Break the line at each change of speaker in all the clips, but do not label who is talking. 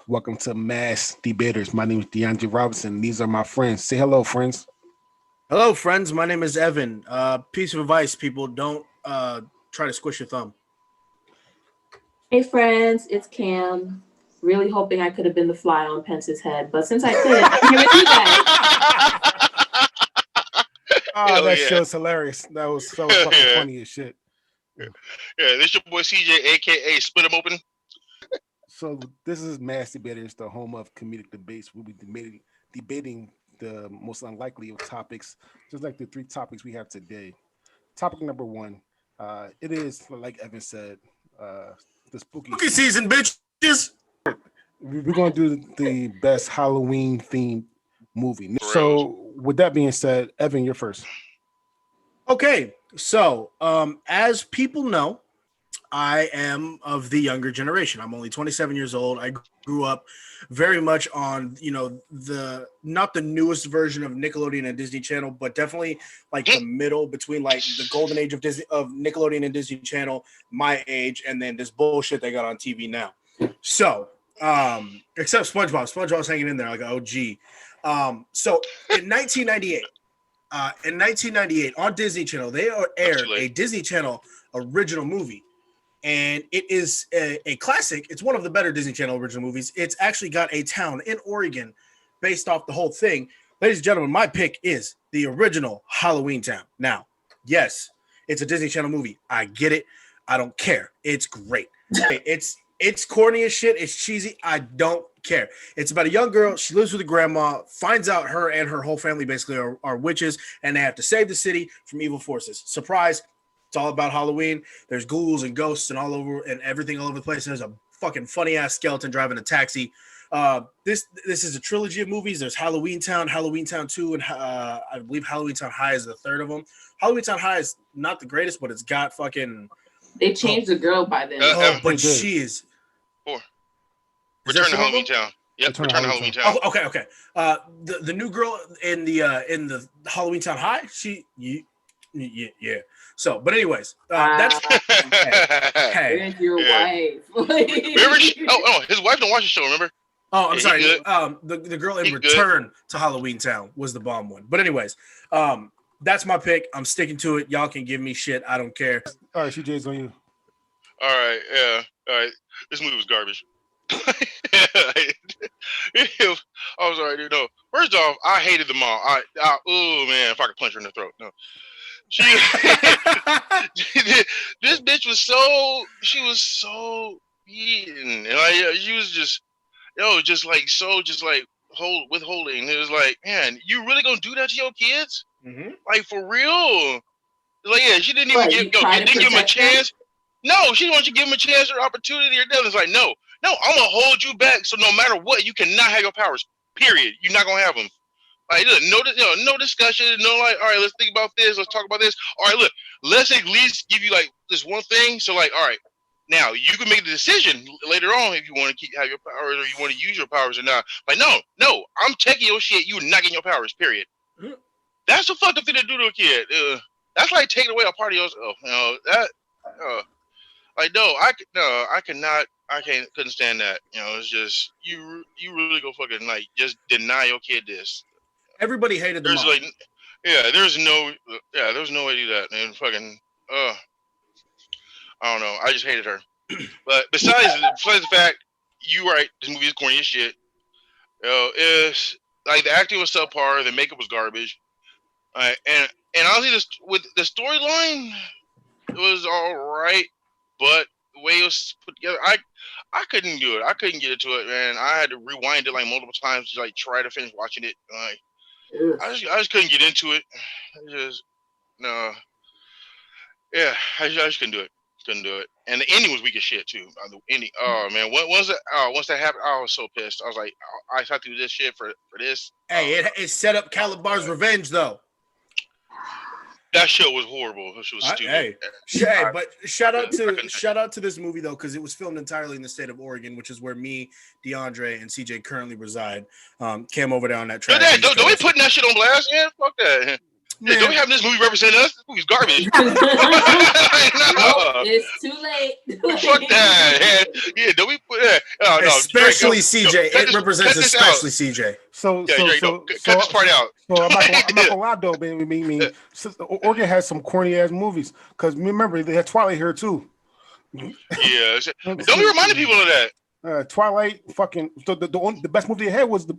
Welcome to Mass Debaters. My name is DeAndre Robinson. These are my friends. Say hello, friends.
Hello, friends. My name is Evan. Piece of advice, people: don't try to squish your thumb.
Hey friends, it's Cam. Really hoping I could have been the fly on Pence's head, but since I couldn't, I'm here with you guys.
Oh,
Hell
that
yeah.
show's hilarious. That was so
Hell
fucking
yeah.
funny as shit.
Yeah, this your boy CJ, aka Split 'em Open.
So this is Mass Debaters, the home of comedic debates. We'll be debating the most unlikely of topics, just like the three topics we have today. Topic number one, it is like Evan said, the spooky
Spooky season, bitches.
We're gonna do the best Halloween themed movie.
For
So with that being said, Evan, you're first.
Okay, so as people know, I am of the younger generation. I'm only 27 years old. I grew up very much on, the not the newest version of Nickelodeon and Disney Channel, but definitely like the middle between like the golden age of Disney of Nickelodeon and Disney Channel, my age, and then this bullshit they got on TV now. So, except SpongeBob. SpongeBob's hanging in there like an OG. So in 1998, on Disney Channel, they aired a Disney Channel original movie. And it is a classic. It's one of the better Disney Channel original movies. It's actually got a town in Oregon based off the whole thing. Ladies and gentlemen, my pick is the original Halloween Town. Now, yes, it's a Disney Channel movie. I get it. I don't care. It's great. It's corny as shit. It's cheesy. I don't care. It's about a young girl. She lives with a grandma, finds out her and her whole family basically are witches, and they have to save the city from evil forces. Surprise. It's all about Halloween. There's ghouls and ghosts and all over and everything all over the place. And there's a fucking funny ass skeleton driving a taxi. This is a trilogy of movies. There's Halloween Town 2, and I believe Halloween Town High is the third of them. Halloween Town High is not the greatest, but it's got fucking.
They changed the girl by then.
But she is.
Return to Halloween Town. Yep, Return to Halloween Town.
Oh, okay. The new girl in the Halloween Town High, yeah. So, but anyways, that's
hey, your wife.
Remember? His wife don't watch the show. Remember?
Oh, I'm sorry. The girl in Return to Halloween Town was the bomb one. But anyways, that's my pick. I'm sticking to it. Y'all can give me shit. I don't care.
All right, CJ's on you.
All right, yeah. All right, this movie was garbage. I was already no. First off, I hated the mom. Oh man, if I could punch her in the throat. No. This bitch was so beaten, and she was just withholding. It was like, man, you really gonna do that to your kids?
Mm-hmm.
Like for real? Like, yeah, she didn't even give him a chance. No, she didn't want you to give him a chance or opportunity or nothing. It's like, no, I'm gonna hold you back. So no matter what, you cannot have your powers. Period. You're not gonna have them. Like, look, no discussion. No, like, all right, let's think about this. Let's talk about this. All right, look, let's at least give you like this one thing. So, like, all right, now you can make the decision later on if you want to have your powers or you want to use your powers or not. Like, no, I'm taking your shit. You're not getting your powers. Period. Mm-hmm. That's a fucked up thing to do to a kid. That's like taking away a part of yourself. I couldn't stand that. It's just you really go fucking like just deny your kid this.
Everybody hated the mom.
There's no way to do that. And fucking, I don't know. I just hated her. But besides the fact, you right, this movie is corny as shit. It's like the acting was subpar, the makeup was garbage. And honestly, this with the storyline, it was all right, but the way it was put together, I couldn't do it. I couldn't get into it, man. I had to rewind it like multiple times to like try to finish watching it. Like, I just couldn't get into it. I just couldn't do it. And the ending was weak as shit too. The ending, oh man, once that happened, I was so pissed. I was like, I have to do this shit for this.
Hey, it set up Calabar's revenge though.
That show was horrible. That show was stupid.
But shout out to this movie though, because it was filmed entirely in the state of Oregon, which is where me, DeAndre, and CJ currently reside. Came over there on that track.
Don't we putting that shit on blast? Yeah, fuck that. Yeah, don't we have this movie represent us? This movie's garbage.
Nope, it's too late.
Fuck that. Yeah, don't we put that? Oh, no,
especially
Drake,
CJ. It represents especially CJ.
So
cut this part out.
So I'm not gonna lie though, man. I mean, Oregon has some corny ass movies. Because remember, they had Twilight here too.
Yeah, don't be reminding people of that.
Twilight, fucking the best movie they had was the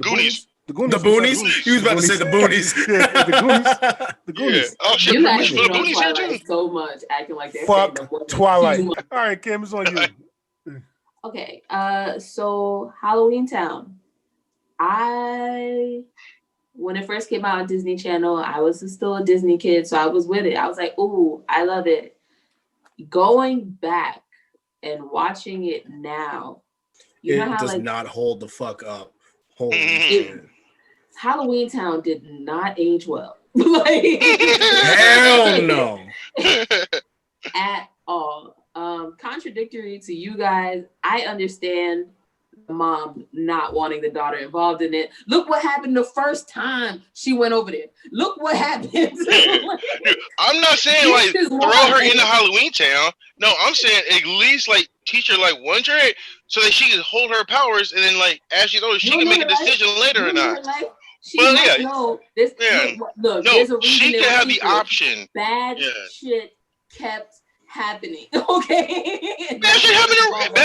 Goonies.
The Goonies.
The Boonies? You was about to say the Boonies.
Yeah, the Goonies. The Goonies.
Yeah. Oh shit,
You guys
for the
know
Goonies here
Twilight
too.
so much, acting like they're
Fuck
saying that
Twilight. All right, Kim, it's on you.
Okay, so Halloween Town. When it first came out on Disney Channel, I was still a Disney kid, so I was with it. I was like, ooh, I love it. Going back and watching it now, you know how
does
like
not hold the fuck up. Holy
shit. Halloween Town did not age well. Like,
hell no.
At all. Contradictory to you guys, I understand the mom not wanting the daughter involved in it. Look what happened the first time she went over there. Look what happened.
I'm not saying like throw her into Halloween Town. No, I'm saying at least like teach her like one trick so that she can hold her powers, and then like as she's older, she can make a decision later or not. Well, yeah.
Look,
no,
there's a reason
she can have the option.
Bad shit kept happening. Okay.
Bad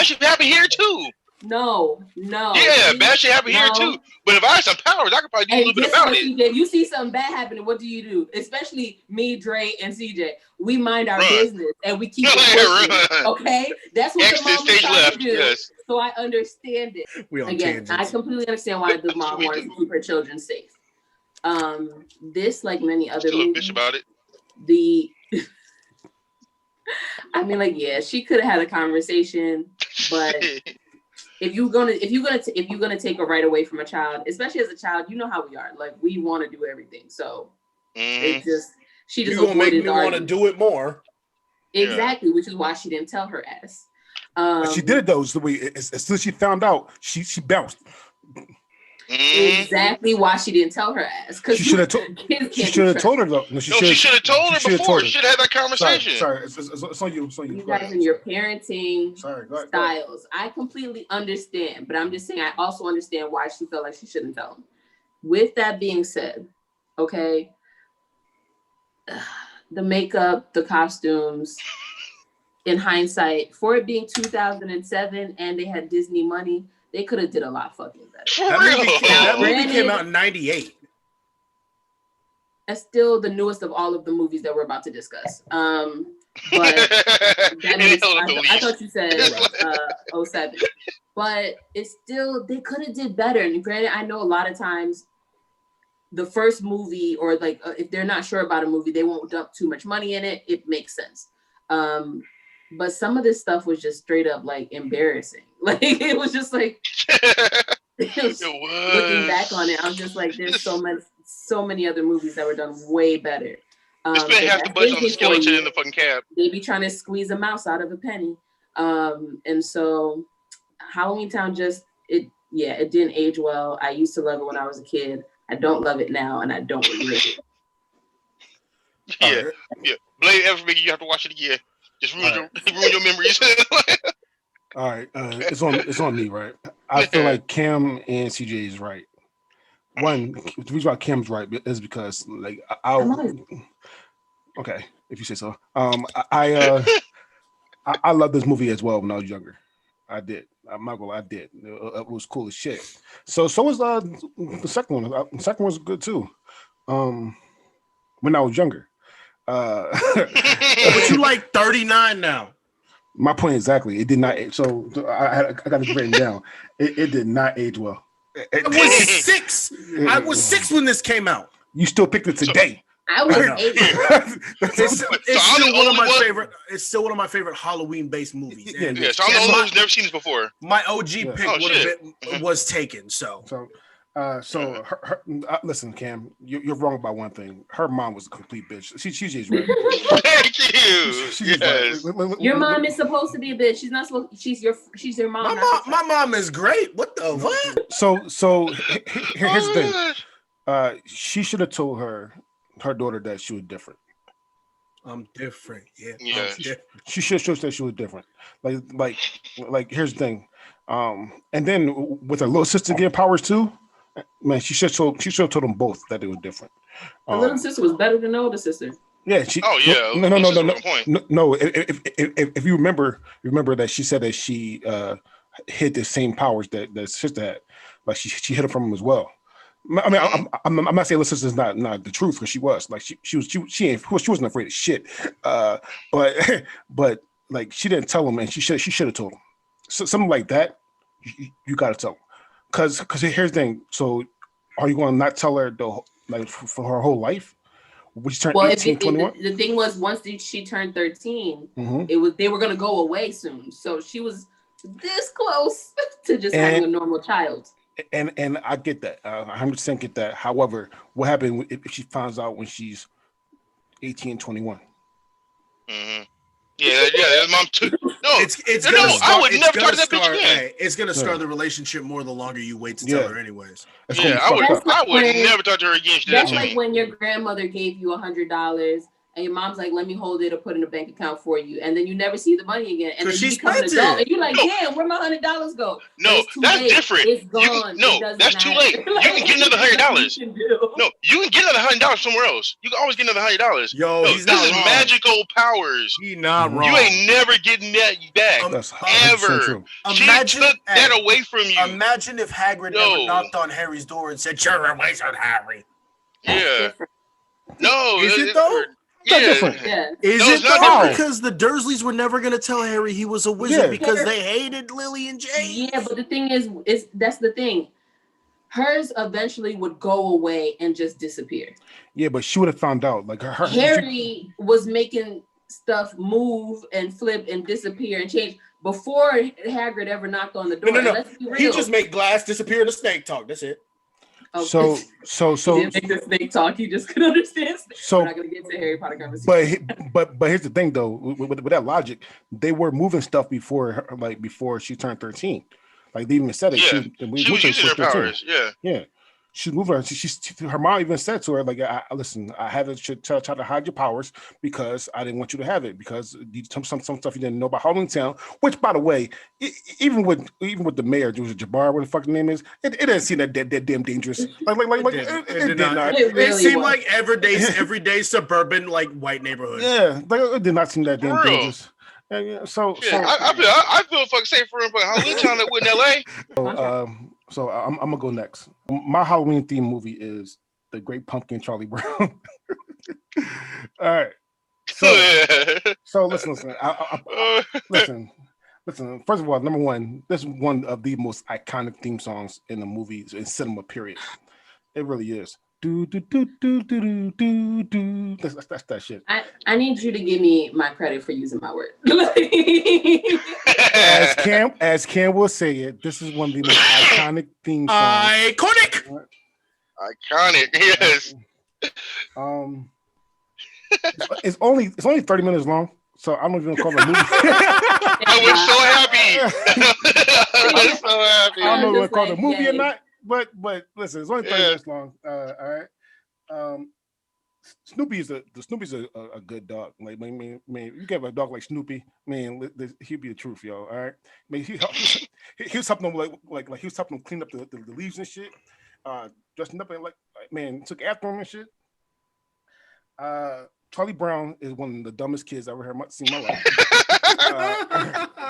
shit happen here too.
No.
Yeah, bad shit happen here too. But if I had some powers, I could probably do a little bit about it.
If you see something bad happening, what do? Especially me, Dre, and CJ. We mind our business and we keep it pushing, okay? That's what the mom was trying to do. Yes. So I understand it. Again, I completely understand why the mom wanted to keep her children safe. This, like many other movies,
bitch about it.
I mean, like, yeah, she could have had a conversation, but if you're gonna take a right away from a child, especially as a child, you know how we are. Like, we want to do everything, so she just
gonna make me want to do it more.
Exactly, which is why she didn't tell her ass.
She did it though. So as soon as she found out, she bounced.
Exactly why she didn't tell her ass. Because
she should have told her though. No, she should have told her
before. She should have had that conversation.
Sorry. It's on you. It's on you.
You guys and your parenting styles. I completely understand, but I'm just saying I also understand why she felt like she shouldn't tell him. With that being said, okay, the makeup, the costumes, in hindsight, for it being 2007 and they had Disney money, they could have did a lot fucking better.
That movie came out in 98.
That's still the newest of all of the movies that we're about to discuss. But I thought you said 07. But it's still, they could have did better. And granted, I know a lot of times the first movie, or like if they're not sure about a movie, they won't dump too much money in it. It makes sense. But some of this stuff was just straight up like embarrassing. Like it was just like looking back on it, I'm just like, there's so many other movies that were done way better.
They spent half the budget on the skeleton in the fucking cab.
They be trying to squeeze a mouse out of a penny. And so Halloween Town it didn't age well. I used to love it when I was a kid. I don't love it now, and I don't regret
it. Yeah. Blade ever making you have to watch it again. Just ruin your memories.
All right, it's on me, right? I feel like Cam and CJ is right. One, the reason why Cam's right is because like okay, if you say so. I loved this movie as well when I was younger. I did. I'm not gonna lie, I did. It was cool as shit. So was the second one. The second one was good too. When I was younger.
But you like 39 now.
My point exactly. It did not age. So I got it written down. It did not age well.
I was 6. I was 6 when this came out.
You still picked it today.
I was 8.
It's still one of my favorite Halloween-based movies.
So I'm the only one who's never seen this before.
My OG pick was taken.
Listen, Cam, you're wrong about one thing. Her mom was a complete bitch. She's right.
Thank you. Yes.
Right. Your mom is supposed to be a bitch. She's not supposed. She's your mom.
My mom is great. What the fuck?
So here's the thing. She should have told her daughter that she was different.
I'm different. Yeah.
Yeah.
She should have said she was different. Like. Here's the thing. And then with her little sister getting powers too, man, she should have told them both that they were different.
The little sister was better than the older sister.
Yeah. She.
Oh yeah.
No. If you remember that she said that she hid the same powers that sister had. Like she hid it from him as well. I mean, I'm not saying little sister's not the truth, because she was like she wasn't afraid of shit. But like she didn't tell him, and she should have told him. So something like that, you got to tell him. Because here's the thing. So are you going to not tell her for her whole life? When she turned 18, 21?
The thing was, once she turned 13, they were going to go away soon. So she was this close to just having a normal child.
And I get that. I 100% get that. However, what happened if she finds out when she's 18, 21?
Mm-hmm. Yeah, mom too. No,
I would never talk to that bitch again. It's gonna scar the relationship more the longer you wait to tell her, anyways.
Yeah, I would never talk to her again.
That's like when your grandmother gave you $100 and your mom's like, let me hold it or put in a bank account for you, and then you never see the money again, and then you become an adult and you're like, damn, where my $100 go?
No, that's different.
It's gone.
That's too late. You can get another $100. No, you can get another $100 somewhere else. You can always get another $100.
Yo,
this is magical powers.
He's not wrong.
You ain't never getting that back.
That's
ever.
True.
She took that away from you.
Imagine if Hagrid never knocked on Harry's door and said, "You're a wizard, Harry."
Yeah. No,
is it though?
Yeah.
Different.
Yeah.
Is
No,
it
it's not
though?
different.
Because the Dursleys were never going to tell Harry he was a wizard because they hated Lily and James.
Yeah, but the thing is that's the thing. Hers eventually would go away and just disappear.
Yeah, but she would have found out. Like
Harry was making stuff move and flip and disappear and change before Hagrid ever knocked on the door.
No.
Let's be real.
He just made glass disappear and the snake talk. That's it.
Oh,
so
he didn't make the snake talk. He just could understand.
So
we're not gonna get to Harry Potter conversation.
But here's the thing though. With that logic, they were moving stuff before she turned 13. Like they even said it.
Yeah. She was using her powers.
Yeah. She's moving. Her mom even said to her, like, listen, I had to try to hide your powers because I didn't want you to have it, because some stuff you didn't know about Halloween Town. Which, by the way, even with the mayor, Joseph Jabbar, what the fuck the name is, it didn't seem that damn dangerous. It did not.
It seemed like everyday suburban white neighborhood.
Yeah, it did not seem that damn dangerous.
I feel fucking safe for Halloween Town that in LA.
So I'm gonna go next. My Halloween theme movie is The Great Pumpkin, Charlie Brown. All right. So listen. Listen. First of all, number one, this is one of the most iconic theme songs in the movies in cinema. Period. It really is. Do. That's that shit.
I need you to give me my credit for using my word.
As Cam will say it, this is one of the most iconic theme songs.
Iconic, yes.
It's only 30 minutes long, so I don't even call it a movie.
I was so happy. I was so happy.
I don't know if I call it a movie or not. But listen, it's only 30 minutes long. All right. Snoopy's a good dog. Like, man, you get a dog like Snoopy, man, he'd be the truth, yo. All right. Man, he was helping them like he was helping them clean up the leaves and shit. Dressing up and like man, took after him and shit. Charlie Brown is one of the dumbest kids I've ever seen in my life.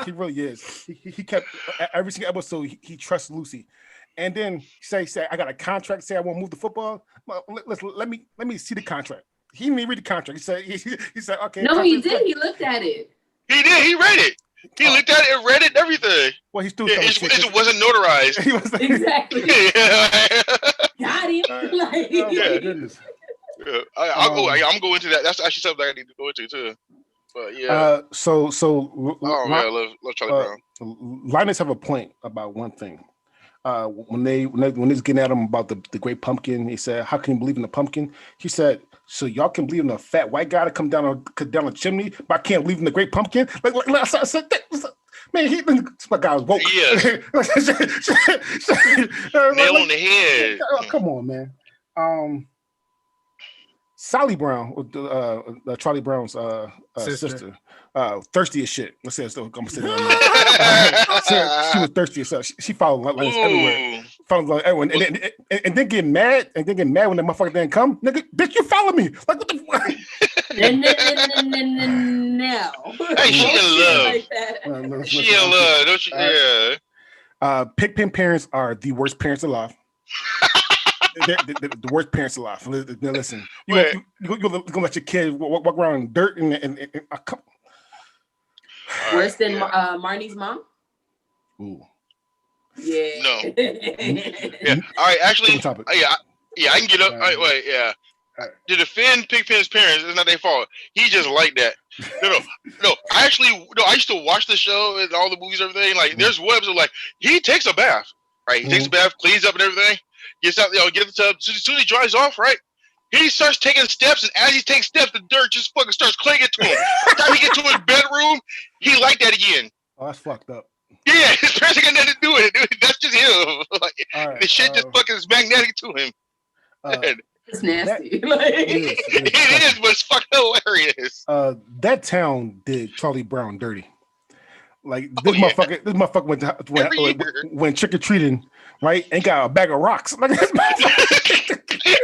He really is. He kept every single episode. He trusts Lucy. And then say, I got a contract. Say I won't move the football. Well, let me see the contract. He didn't even read the contract. He said, okay.
No, he did. He looked at it.
He did. He read it. He looked at it and read it and everything.
Well, he still
it wasn't notarized.
He was
exactly. Got him.
Oh my goodness.
Yeah. I'm going to that. That's actually something I need to go into too. But yeah.
I
love Charlie Brown.
Linus have a point about one thing. When he's getting at him about the great pumpkin, he said, "How can you believe in the pumpkin?" He said, "So y'all can believe in a fat white guy to come down a chimney, but I can't believe in the great pumpkin." Man, my guy was woke.
Yeah. Nail on the head.
Oh, come on, man. Sally Brown, Charlie Brown's sister, thirsty as shit. Let's say I'm gonna say that. She was thirsty as hell. She followed lines everywhere. Followed like everyone, and then get mad, when that motherfucker didn't come. Nigga, bitch, you follow me. Like what the fuck?
No.
Hey, she in love.
Like that.
She in love, don't you? Yeah.
Pigpen parents are the worst parents alive. They're the worst parents alive. Listen, you're gonna let your kid walk around in dirt and
worse than Marnie's mom?
Ooh.
Yeah.
No. Yeah. All right. Actually, yeah, I can get up. All right, wait. Yeah. To defend Pigpen's parents, it's not their fault. He just like that. No. I used to watch the show and all the movies, and everything. Like, there's webs of like he takes a bath, right? He takes a bath, cleans up and everything. Gets out, gets the tub. So as soon as he dries off, right? He starts taking steps, and as he takes steps, the dirt just fucking starts clinging to him. By the time he gets to his bedroom, he like that again.
Oh, that's fucked up.
Yeah, his parents ain't got nothing to do with it. Dude. That's just him. Like, the shit just fucking is magnetic to him.
It's nasty.
It is, but it's fucking hilarious.
That town did Charlie Brown dirty. Like this motherfucker went trick or treating, right? And got a bag of rocks. Like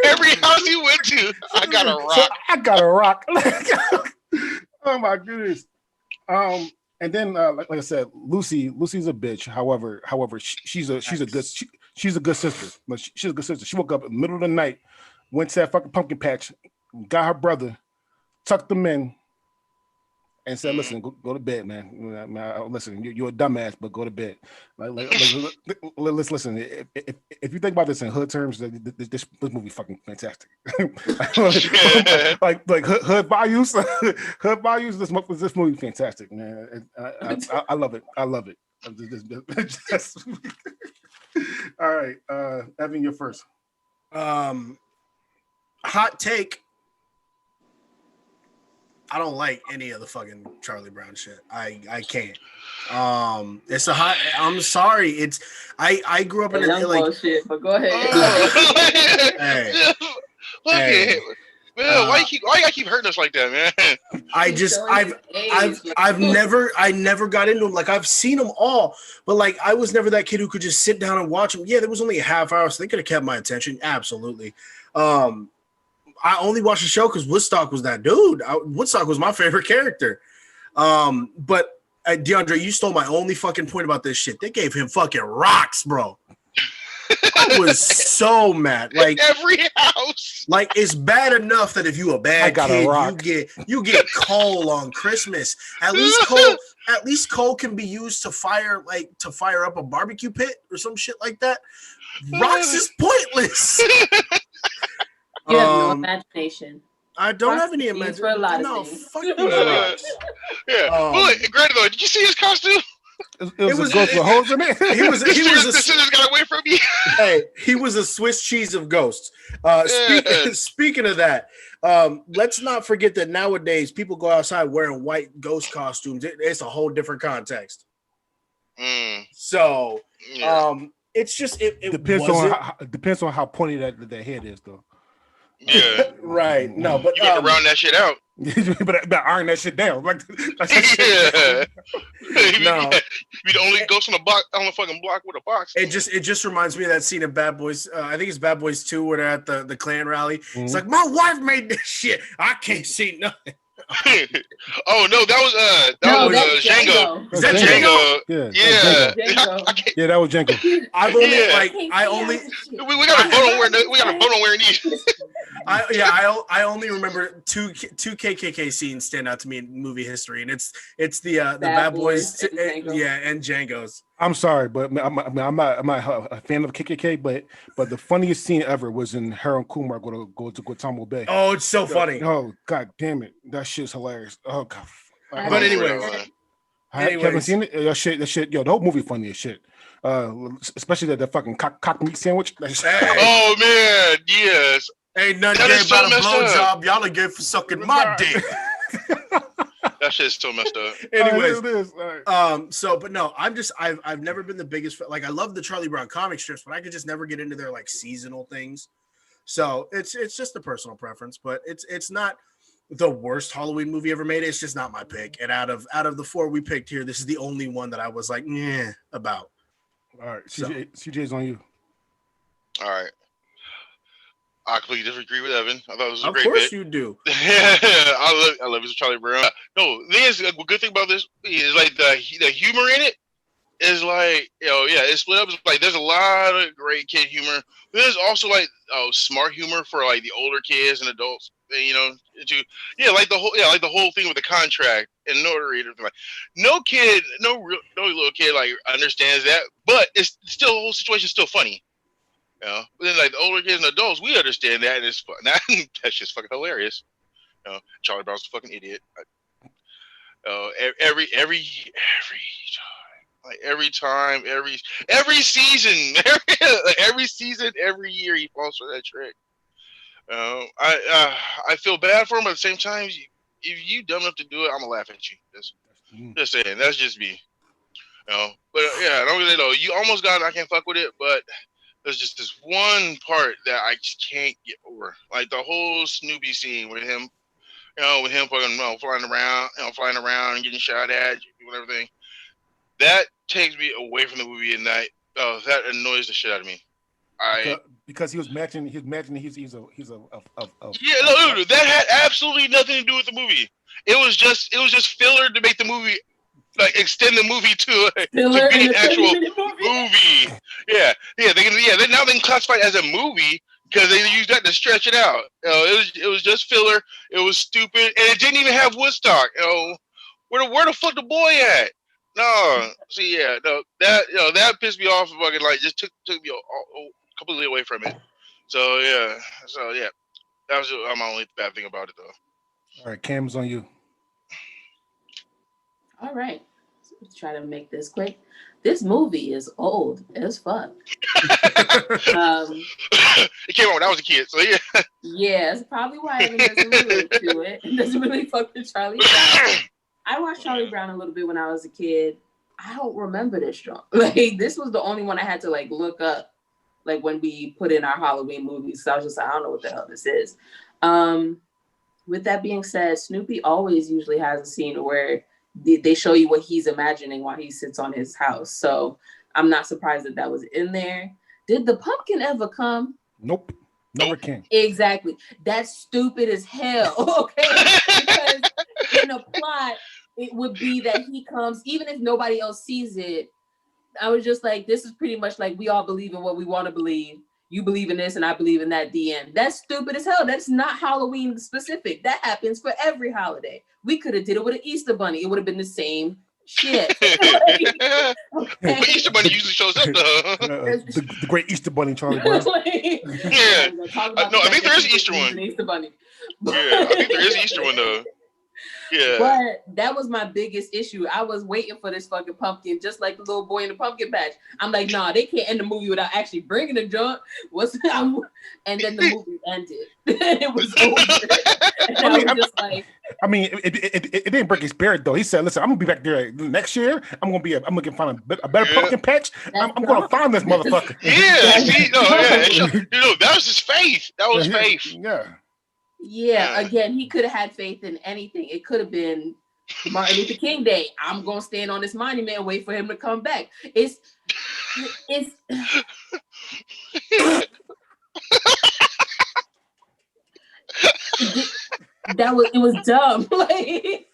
every house he went to, I got a rock.
So I got a rock. Oh my goodness. And then like I said, Lucy's a bitch. However, she's a good sister. She's a good sister. She woke up in the middle of the night, went to that fucking pumpkin patch, got her brother, tucked them in, and said, "Listen, go to bed, man. Listen, you're a dumbass, but go to bed." Let's listen. If you think about this in hood terms, this movie fucking fantastic. like hood values, This movie fantastic, man. I love it. I love it. All right, Evan, you're first.
Hot take. I don't like any of the fucking Charlie Brown shit. I can't. It's a hot. I'm sorry. It's I grew up in a like
bullshit, but go ahead.
Hey. Man, why you gotta keep hurting us like that, man?
I never got into them. Like I've seen them all, but like I was never that kid who could just sit down and watch them. Yeah, there was only a half hour, so they could have kept my attention. Absolutely. I only watched the show because Woodstock was that dude. Woodstock was my favorite character. But DeAndre, you stole my only fucking point about this shit. They gave him fucking rocks, bro. I was so mad. Like
every house.
Like it's bad enough that if you a bad kid, you get coal on Christmas. At least coal can be used to fire up a barbecue pit or some shit like that. Rocks is pointless.
You have no imagination.
I don't have any imagination.
For a lot of things.
Fuck these rocks.
Yeah. Well, granted though, did you see his costume?
It was a ghost with holes in it.
The scissors got away from you.
Hey, he was a Swiss cheese of ghosts. Speaking of that, let's not forget that nowadays people go outside wearing white ghost costumes. It's a whole different context. So, it's just it
depends on how pointy that head is, though.
Yeah.
Right. No, but
you got to round that shit out.
but iron that shit down. Like
yeah. No. You the only ghost on the fucking block with a box.
It just reminds me of that scene of Bad Boys. I think it's Bad Boys 2 where they're at the Klan rally. Mm-hmm. It's like, my wife made this shit. I can't see nothing.
Oh no, that was Django.
Is that Django?
Yeah, that was Django.
We got a vote on wearing these.
I only remember two KKK scenes stand out to me in movie history, and it's the Bad Boys and Django's.
I'm sorry, but I'm not a fan of KKK, but the funniest scene ever was in Harold Kumar go to Guantanamo Bay.
Oh, it's so funny.
Oh god damn it, that shit's hilarious. Oh god.
But anyways,
haven't seen it. That shit. Yo, the whole movie funny as shit. Especially that fucking cock meat sandwich.
Oh man, yes.
Ain't nothing gay about a blowjob. Y'all are gay for sucking my dick.
That shit's so messed up.
Anyways, but no, I've never been the biggest. Like I love the Charlie Brown comic strips, but I could just never get into their like seasonal things. So it's just a personal preference, but it's not the worst Halloween movie ever made. It's just not my pick. And out of the 4 we picked here, this is the only one that I was like, yeah, about.
All right, CJ's on you.
All right. I completely disagree with Evan. I thought it was a great
pick. Of course
pick.
you do.
I love Mr. Charlie Brown. No, the thing is, a good thing about this is like the humor in it is like, it's split up. It's like there's a lot of great kid humor. But there's also like smart humor for like the older kids and adults. Like the whole thing with the contract and notary and everything. Like, no little kid like understands that, but it's still the whole situation is still funny. But then like the older kids and adults, we understand that, and it's fun. That's just fucking hilarious. Charlie Brown's a fucking idiot. Every time, every season, every season, every year he falls for that trick. I feel bad for him, but at the same time, if you dumb enough to do it, I'm gonna laugh at you. Just saying, that's just me. But I don't really know. You almost got it. I can't fuck with it, but there's just this one part that I just can't get over. Like the whole Snoopy scene with him, fucking flying around and getting shot at, doing everything. That takes me away from the movie, and that annoys the shit out of me.
Because he was matching. He's a.
No, that had absolutely nothing to do with the movie. It was just filler to make the movie, like extend the movie to be an actual movie. They now can classify it as a movie because they used that to stretch it out. It was just filler. It was stupid, and it didn't even have Woodstock. Where the fuck the boy at? No, that pissed me off. Fucking like just took me completely away from it. So that was my only bad thing about it, though.
All right, Cam's on you.
All right, so let's try to make this quick. This movie is old as fuck.
It came out when I was a kid, so yeah.
Yeah, it's probably why Evan doesn't relate to it. It doesn't really fuck with Charlie Brown. I watched Charlie Brown a little bit when I was a kid. I don't remember this strong. Like, this was the only one I had to like look up, like when we put in our Halloween movies. So I was just like, I don't know what the hell this is. With that being said, Snoopy always usually has a scene where they show you what he's imagining while he sits on his house. So I'm not surprised that was in there. Did the pumpkin ever come?
Nope. Never came.
Exactly. That's stupid as hell. Okay. Because in the plot, it would be that he comes, even if nobody else sees it. I was just like, this is pretty much like we all believe in what we want to believe. You believe in this and I believe in that. The end. That's stupid as hell. That's not Halloween specific. That happens for every holiday. We could have did it with an Easter bunny. It would have been the same shit. Okay.
But Easter bunny usually shows up though.
The great Easter bunny, Charlie Brown.
Yeah. No, I think there is an Easter one.
Easter bunny.
Yeah, I think there is an Easter one though. Yeah.
But that was my biggest issue. I was waiting for this fucking pumpkin, just like the little boy in the pumpkin patch. I'm like, nah, they can't end the movie without actually bringing the junk. And then the movie ended. It was over. And I was just like,
I mean, it didn't break his spirit though. He said, "Listen, I'm gonna be back there next year. I'm gonna find a better pumpkin patch. I'm gonna find this motherfucker."
Yeah, that was his faith. That was faith.
Yeah, again, he could have had faith in anything. It could have been Martin Luther King Day. I'm gonna stand on this monument and wait for him to come back. It's it was dumb. Like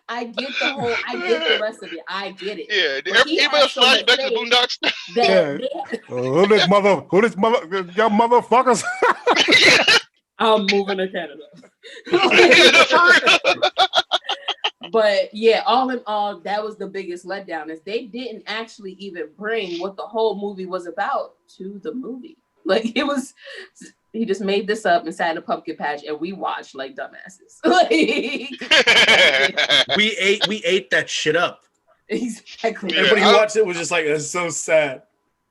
I get the rest of it. I get it.
Yeah, everybody flash back to the Boondocks.
Who this y'all motherfuckers?
I'm moving to Canada. But yeah, all in all, that was the biggest letdown is they didn't actually even bring what the whole movie was about to the movie. Like he just made this up and sat in a pumpkin patch and we watched like dumbasses.
We ate that shit up.
Exactly.
Everybody who watched it was just like, it's so sad.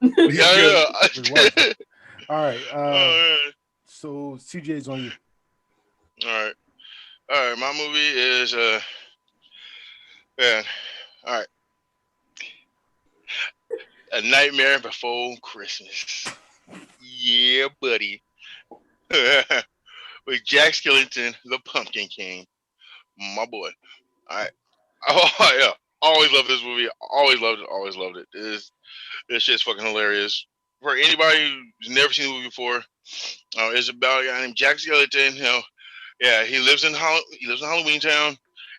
Yeah.
All right. So CJ's on you.
All right. My movie is all right. A Nightmare Before Christmas. Yeah, buddy. with Jack Skellington, the Pumpkin King, my boy. All right. Oh yeah, always loved this movie. Always loved it. Always loved it. This shit's fucking hilarious. For anybody who's never seen the movie before, it's about a guy named Jack Skellington. Yeah, he lives in Halloween Town,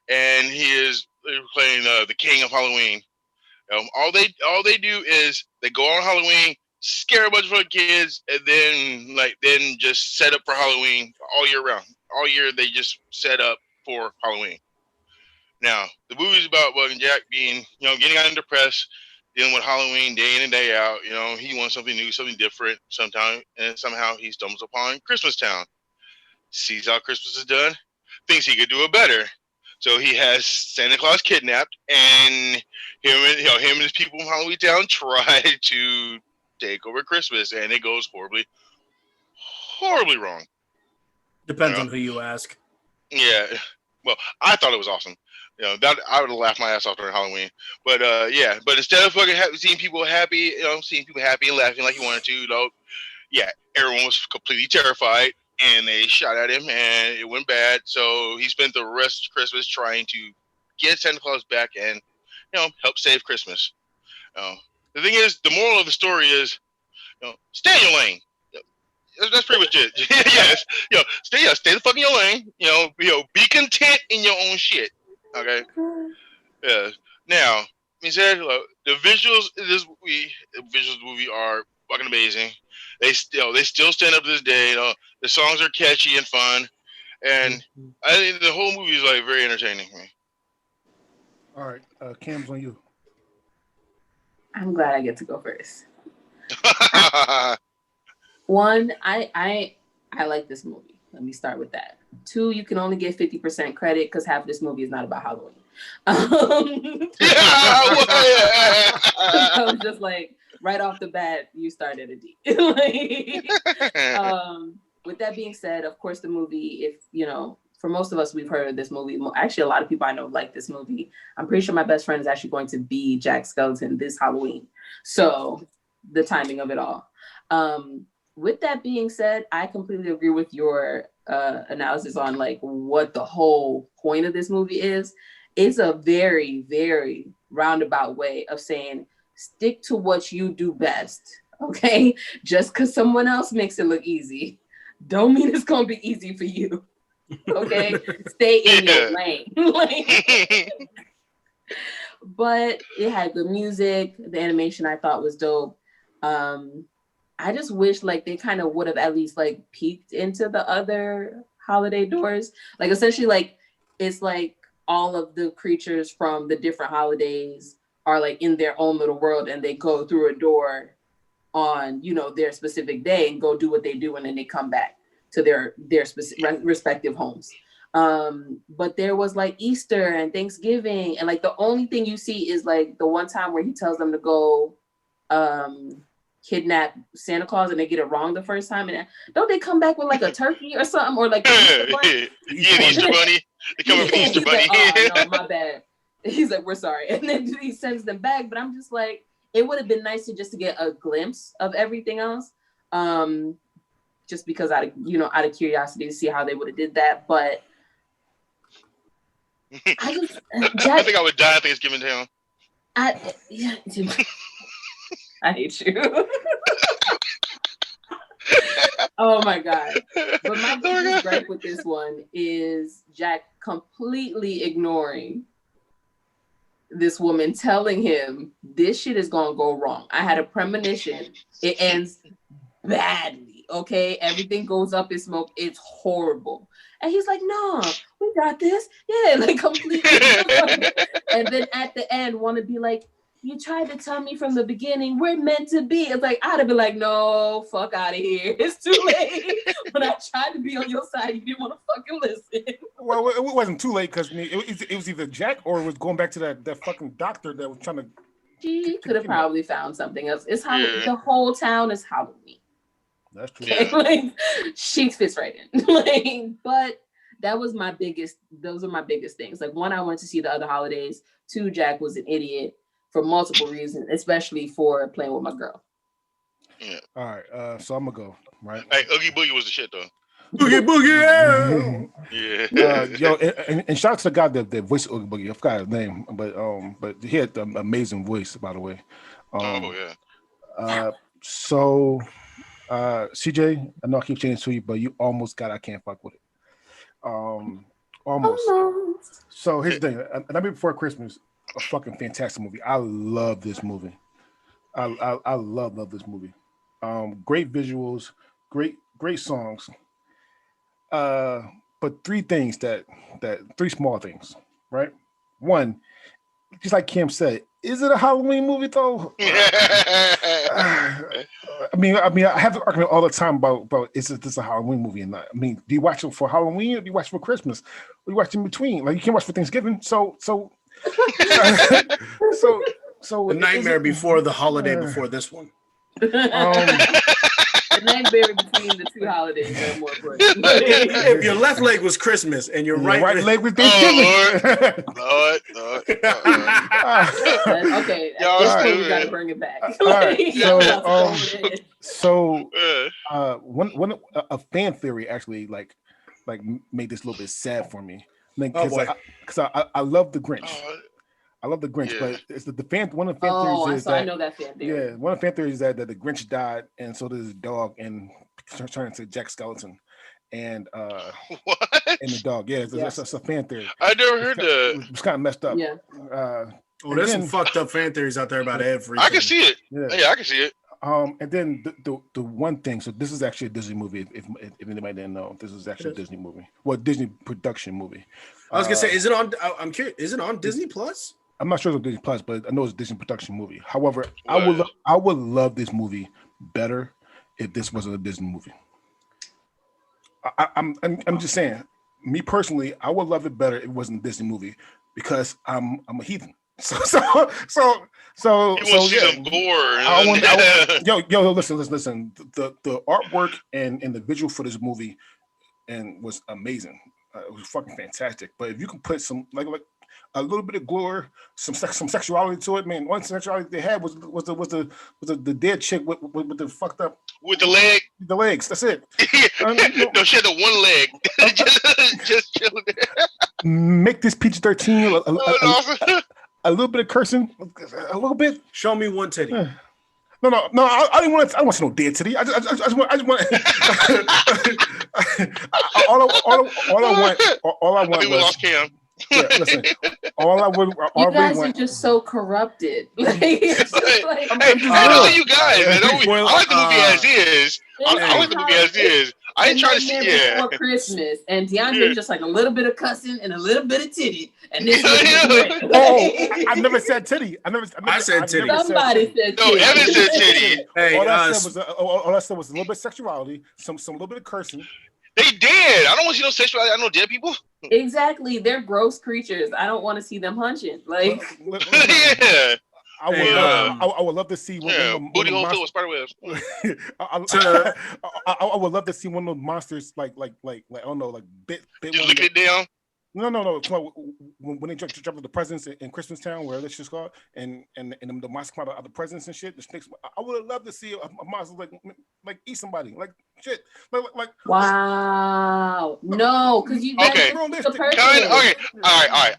and he is playing the king of Halloween. All they do is they go on Halloween, scare a bunch of kids, and then just set up for Halloween all year round. All year they just set up for Halloween. Now the movie's about Jack being getting kind of depressed, dealing with Halloween day in and day out. He wants something new, something different sometime, and somehow he stumbles upon Christmas Town, sees how Christmas is done, thinks he could do it better. So he has Santa Claus kidnapped, and him and his people from Halloween Town try to take over Christmas, and it goes horribly, horribly wrong.
Depends on who you ask.
Yeah, well, I thought it was awesome. That I would have laughed my ass off during Halloween. But yeah, but instead of fucking seeing people happy, seeing people happy and laughing like you wanted to, yeah, everyone was completely terrified. And they shot at him, and it went bad. So he spent the rest of Christmas trying to get Santa Claus back and, help save Christmas. The thing is, the moral of the story is, stay in your lane. That's pretty much it. Yes, stay the fuck in your lane. Be content in your own shit. Okay. Yeah. Now, he said, the visuals of this movie are fucking amazing. They still stand up to this day. The songs are catchy and fun, and I think the whole movie is very entertaining.
All right, Cam's on you.
I'm glad I get to go first. One, I like this movie. Let me start with that. Two, you can only get 50% credit because half of this movie is not about Halloween. I was just right off the bat, you started a D. With that being said, of course, the movie, for most of us, we've heard of this movie. Actually, a lot of people I know like this movie. I'm pretty sure my best friend is actually going to be Jack Skellington this Halloween. So the timing of it all. With that being said, I completely agree with your analysis on what the whole point of this movie is. It's a very, very roundabout way of saying, stick to what you do best, okay? Just because someone else makes it look easy, don't mean it's going to be easy for you, okay? Stay in your lane. But it had good music. The animation I thought was dope. I just wish they kind of would have at least peeked into the other holiday doors. Essentially it's all of the creatures from the different holidays are in their own little world, and they go through a door on their specific day and go do what they do, and then they come back to their respective homes. But there was Easter and Thanksgiving, and the only thing you see is the one time where he tells them to go kidnap Santa Claus, and they get it wrong the first time, and don't they come back with a turkey or something, or the
Easter bunny? They come up with the Easter bunny.
Oh, no, my bad. He's we're sorry, and then he sends them back. But I'm just it would have been nice to get a glimpse of everything else, just because out of curiosity to see how they would have did that. But I
think I would die at Thanksgiving Town.
I hate you. Oh my God. But my biggest gripe with this one is Jack completely ignoring this woman, telling him this shit is gonna go wrong. I had a premonition. It ends badly. Okay, everything goes up in smoke. It's horrible. And he's like, no, we got this. Yeah, completely. And then at the end, want to be you tried to tell me from the beginning we're meant to be. It's I'd have been no, fuck out of here. It's too late. When I tried to be on your side, you didn't want to fucking listen.
Well, it wasn't too late because it was either Jack or it was going back to that fucking doctor that was trying to.
She could have probably found something else. It's the whole town is Halloween.
That's true.
Okay? She fits right in. But that was those are my biggest things. One, I wanted to see the other holidays. Two, Jack was an idiot for multiple reasons, especially for playing with my girl.
All right, so I'm gonna go. right?
Hey, Oogie Boogie was the shit though.
Boogie Boogie.
Yeah.
Yo, and shout out to the guy that voiced Oogie Boogie. I forgot his name, but he had an amazing voice, by the way.
Oh yeah.
So CJ, I know I keep saying it to you, but you almost got I Can't Fuck With It. Almost. So here's the thing. A Night Before Christmas, a fucking fantastic movie. I love this movie. I love this movie. Great visuals, great songs. But three small things, right? One, just like Kim said, is it a Halloween movie though? I mean, I have the argument all the time about is this a Halloween movie or not? I mean, do you watch it for Halloween or do you watch it for Christmas? Or you watch it in between? Like you can't watch for Thanksgiving. So
The nightmare before the holiday before this one.
The nightmare between the two holidays are more important.
If your left leg was Christmas and your right
leg was Thanksgiving.
Lord.
Okay, at this point we gotta bring it back.
A fan theory actually like made this a little bit sad for me. Because I love the Grinch. I love the Grinch, but it's the fan. One of the fan theories is that
I know that fan theory.
Yeah, one of the fan theories is that the Grinch died, and so does his dog, and turned into Jack Skeleton, and
what?
And the dog. Yeah, it's a fan theory.
I never heard that.
It's kind of messed up.
Yeah.
There's some fucked up fan theories out there about everything.
I can see it. Yeah, I can see it.
And then the one thing. So this is actually a Disney movie. If anybody didn't know, this is actually a Disney movie. Well, Disney production movie.
I was gonna say, is it on? I'm curious. Is it on Disney Plus?
I'm not sure it's Disney Plus, but I know it's a Disney production movie. However, I would love this movie better if this wasn't a Disney movie. I'm just saying, me personally, I would love it better if it wasn't a Disney movie because I'm a heathen. So
you want to see some gore.
Listen. The artwork and the visual for this movie was amazing. It was fucking fantastic. But if you can put some like a little bit of gore, some sexuality to it, man. One sexuality they had was the dead chick with the fucked up
with the leg.
The legs. That's it.
No, she had the one leg. just chilling there.
Make this PG-13 a little bit of cursing, a little bit.
Show me one titty.
No. I didn't want to. I don't want to see no dead titty. I just want. All I want.
We lost Cam.
Yeah, listen.
You guys are just so corrupted.
I'm just you guys. Man. I like the movie as is. I like the movie as is. I ain't trying to see. Yeah.
Before Christmas, and DeAndre just like a little bit of cussing and a little bit of titty, and this.
I never said titty. I
said titty.
Somebody said titty.
No, Evan said titty.
Hey, all I said was a little bit of sexuality, some little bit of cursing.
They dead. I don't want to see no sexuality. I know dead people.
Exactly, they're gross creatures. I don't want to see them hunching. Like,
yeah.
I would love to see
booty hole filled with spider webs.
I would love to see one of those monsters like I don't know, like bit
just licking it down.
No. When they drop the presents in Christmas Town, where this shit's called, and the monsters come out of the presents and shit. The snakes. I would love to see a monster like eat somebody, like shit, like.
Wow, no, because you
okay. All right.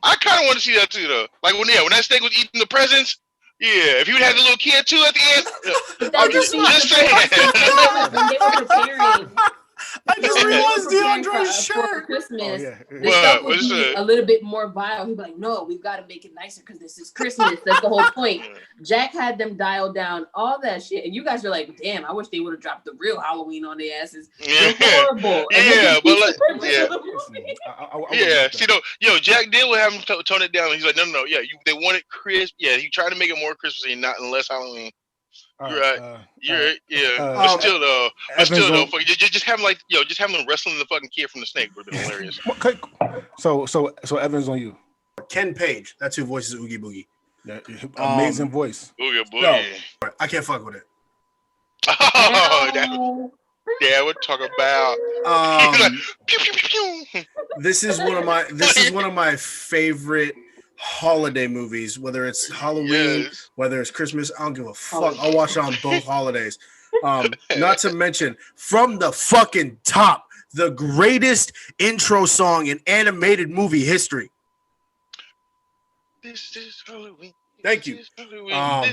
I kind of want to see that too, though. Like when that snake was eating the presents. Yeah, if you had the little kid too at the end, I'm just saying.
When they were preparing.
I just realized DeAndre's shirt.
For Christmas,
the
stuff would be a little bit more vile. He'd be like, "No, we've got to make it nicer because this is Christmas." That's the whole point. Jack had them dial down all that shit, and you guys are like, "Damn, I wish they would have dropped the real Halloween on their asses." They're horrible.
Yeah, See, Jack did have him tone it down. He's like, "No, yeah, they wanted crisp. Yeah, you try to make it more Christmassy, not less Halloween." You're right. But still though, just have them just have them wrestling the fucking kid from the snake would have been hilarious.
So Evans on you.
Ken Page, that's who voices Oogie Boogie.
Yeah, amazing voice.
Oogie Boogie.
No, I can't fuck with it.
Oh, yeah, we're talking about. Pew, pew, pew, pew.
This is one of my favorite holiday movies, whether it's Halloween, whether it's Christmas. I don't give a fuck. I'll watch it on both holidays. Not to mention, from the fucking top, the greatest intro song in animated movie history.
This is Halloween.
Thank you.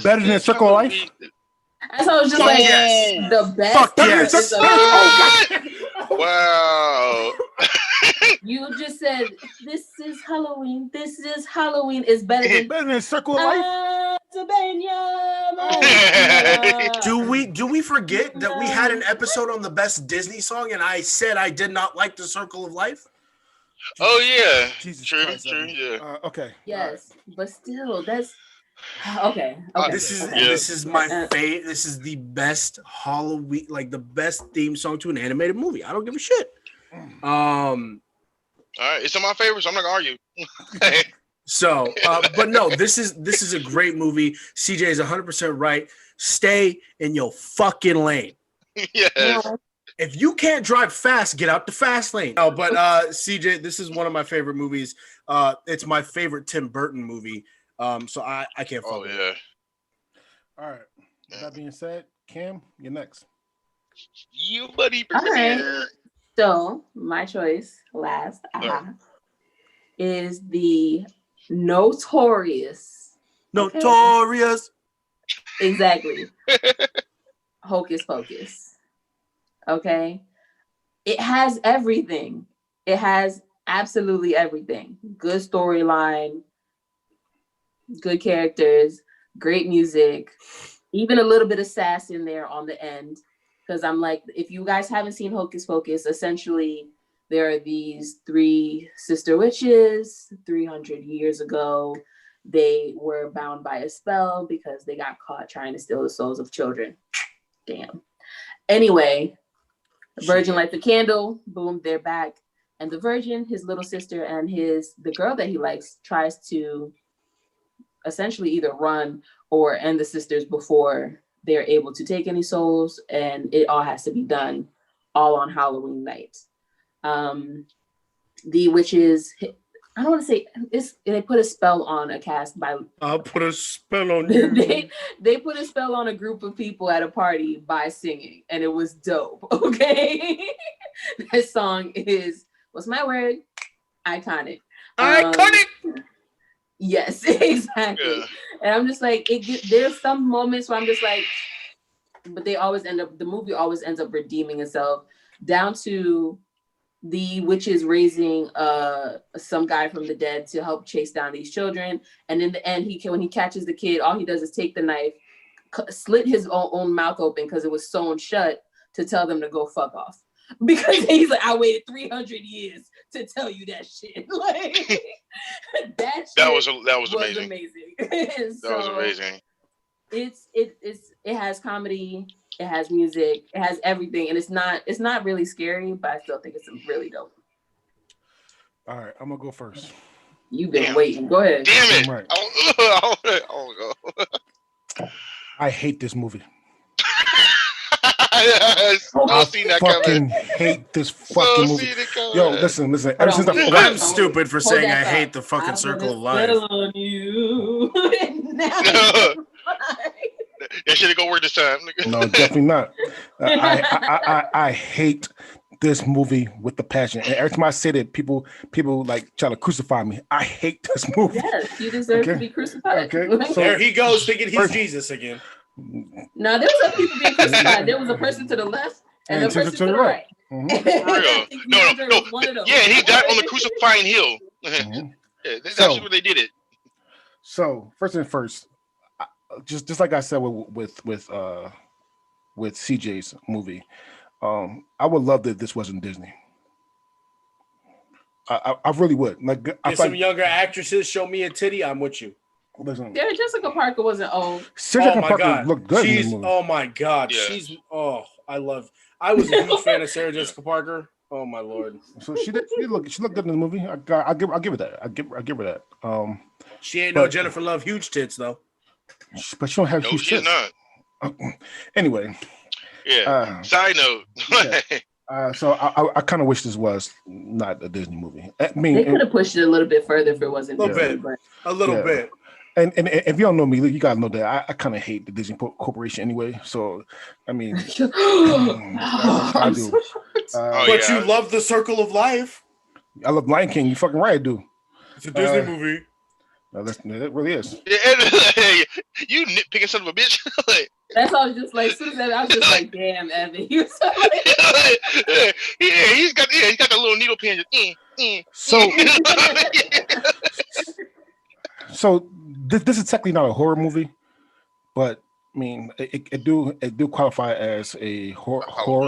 Better than Circle of Life?
So I was just like, the best.
Fuck yes.
Wow.
You just said, this is Halloween. This is Halloween is better than
Circle of Life.
Do we forget that we had an episode on the best Disney song and I said I did not like the Circle of Life?
Oh yeah.
Jesus
true,
Christ,
yeah.
Okay.
Yes, but still, that's okay.
This is my favorite. This is the best Halloween, like the best theme song to an animated movie. I don't give a shit.
All right, it's in my favorites. So I'm not gonna argue.
So, but no, this is a great movie. CJ is 100% right. Stay in your fucking lane.
Yes.
If you can't drive fast, get out the fast lane. No, but CJ, this is one of my favorite movies. It's my favorite Tim Burton movie. So I can't fuck with it.
All right. With that being said, Cam, you're next.
You buddy.
All right. So my choice last is the notorious. Exactly. Hocus Pocus. Okay. It has everything. It has absolutely everything. Good storyline, good characters, great music, even a little bit of sass in there on the end. Because I'm like, if you guys haven't seen Hocus Pocus, essentially there are these 3 sister witches 300 years ago. They were bound by a spell because they got caught trying to steal the souls of children. Damn. Anyway, the Virgin lights a candle. Boom, they're back. And the Virgin, his little sister, and the girl that he likes tries to essentially either run or end the sisters before they're able to take any souls. And it all has to be done all on Halloween night. The witches, I don't want to say they put a spell on a cast by.
I'll put a spell on you.
they put a spell on a group of people at a party by singing, and it was dope. Okay, that song is what's my word? Iconic.
Iconic.
Yes, exactly. Yeah. And I'm just like, there's some moments where I'm just like, but the movie always ends up redeeming itself down to the witches raising some guy from the dead to help chase down these children, and in the end, when he catches the kid, all he does is take the knife, slit his own mouth open because it was sewn shut to tell them to go fuck off. Because he's like, I waited 300 years to tell you that shit. Like that was amazing.
That was amazing.
It has comedy. It has music. It has everything, and it's not really scary, but I still think it's really dope.
All right, I'm gonna go first.
You've been waiting. Go ahead.
Damn it!
Right.
I'll go.
I hate this movie.
Yes,
I fucking hate this fucking movie. Yo, listen. Ever since
I'm stupid for saying I hate the fucking Circle of Life.
On you.
That should go work this time.
No, definitely not. I hate this movie with the passion. And every time I say that, people like try to crucify me. I hate this movie.
Yes, you deserve to be crucified.
Okay, so there he goes thinking he's Jesus again.
No, there was some people being crucified. There was a person to the left and a person to the right.
Mm-hmm. No. Yeah, he died on the crucifying hill. Mm-hmm. Yeah, that's actually where they did it.
So first and first, just like I said with CJ's movie, I would love that this wasn't Disney. I really would. Like,
some younger actresses show me a titty, I'm with you.
Listen.
Yeah, Jessica Parker wasn't old.
Jessica Parker looked good.
Oh my god, yeah. I was a huge fan of Sarah Jessica Parker. Oh my lord.
So she looked good in the movie. I'll give her that. I'll give her that.
She ain't no Jennifer Love huge tits though.
But she don't have huge tits.
Not.
Anyway.
Yeah. Side note.
Yeah. So I kind of wish this was not a Disney movie. I mean,
they could have pushed it a little bit further if it wasn't.
A little bit.
And if you don't know me, you gotta know that I kind of hate the Disney Corporation anyway. So, I mean, I do.
But you love the Circle of Life.
I love Lion King. You fucking right, I do.
It's a Disney movie.
No, it really is.
You nitpicking son of a bitch.
That's all. Just like, soon as I was just like, damn, Evan. He was like,
he's got the little needle pen.
So this is technically not a horror movie, but I mean, it do qualify as a horror